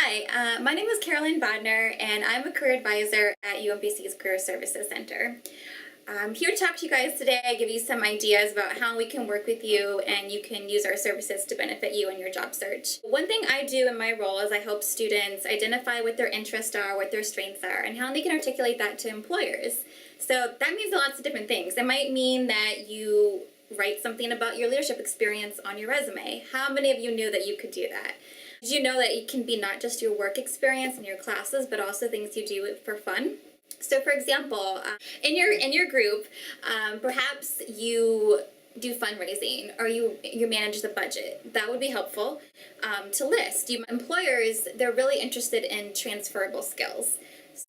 Hi, my name is Carolyn Bodner, and I'm a career advisor at UMBC's Career Services Center. I'm here to talk to you guys today, give you some ideas about how we can work with you and you can use our services to benefit you in your job search. One thing I do in my role is I help students identify what their interests are, what their strengths are, and how they can articulate that to employers. So that means lots of different things. It might mean that you write something about your leadership experience on your resume. How many of you knew that you could do that? Did you know that it can be not just your work experience and your classes, but also things you do for fun? So, for example, in your group, perhaps you do fundraising or you manage the budget. That would be helpful to list. Employers, they're really interested in transferable skills.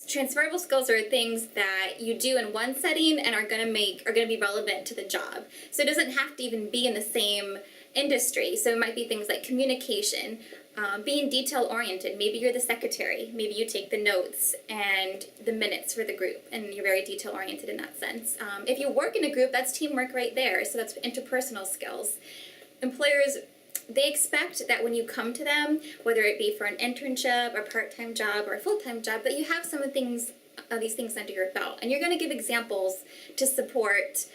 Transferable skills are things that you do in one setting and are going to be relevant to the job. So it doesn't have to even be in the same industry. So it might be things like communication, being detail-oriented. Maybe you're the secretary. Maybe you take the notes and the minutes for the group, and you're very detail-oriented in that sense. If you work in a group, that's teamwork right there. So that's interpersonal skills. Employers, they expect that when you come to them, whether it be for an internship, a part-time job, or a full-time job, that you have some of these things under your belt. And you're going to give examples to support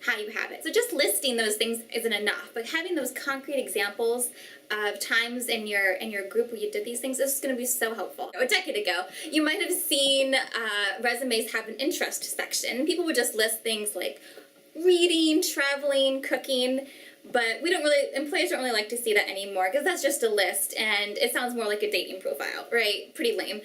how you have it. So just listing those things isn't enough, but having those concrete examples of times in your group where you did these things is going to be so helpful. A decade ago, you might have seen resumes have an interest section. People would just list things like reading, traveling, cooking, but employers don't really like to see that anymore because that's just a list and it sounds more like a dating profile, right? Pretty lame.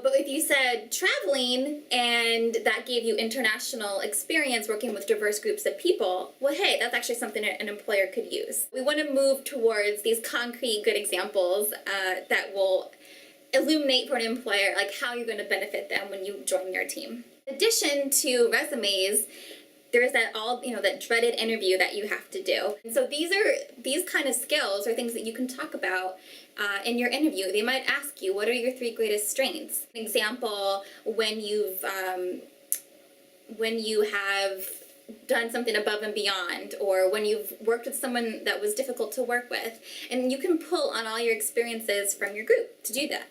But if you said traveling and that gave you international experience working with diverse groups of people, well, hey, that's actually something an employer could use. We want to move towards these concrete good examples that will illuminate for an employer like how you're going to benefit them when you join their team. In addition to resumes, there's that dreaded interview that you have to do. And so these kind of skills are things that you can talk about in your interview. They might ask you, what are your 3 greatest strengths? An example, when you have done something above and beyond, or when you've worked with someone that was difficult to work with, and you can pull on all your experiences from your group to do that.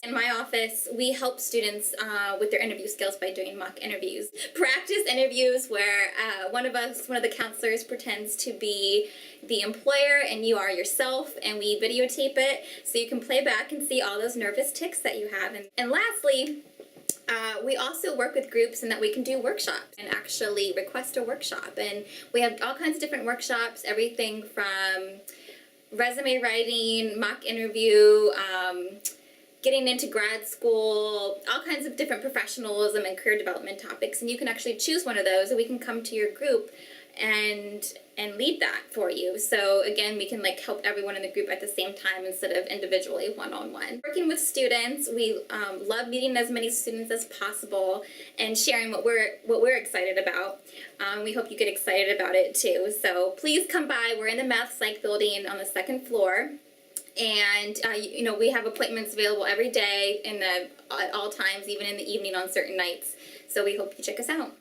In my office, we help students with their interview skills by doing mock interviews. Practice interviews where one of the counselors pretends to be the employer and you are yourself, and we videotape it so you can play back and see all those nervous tics that you have. And lastly, we also work with groups in that we can do workshops and actually request a workshop. And we have all kinds of different workshops, everything from resume writing, mock interview, getting into grad school, all kinds of different professionalism and career development topics. And you can actually choose one of those and we can come to your group and lead that for you. So again, we can help everyone in the group at the same time instead of individually one-on-one. Working with students, we love meeting as many students as possible and sharing what we're excited about. We hope you get excited about it too. So please come by. We're in the Math Psych building on the 2nd floor. And, we have appointments available every day at all times, even in the evening on certain nights. So we hope you check us out.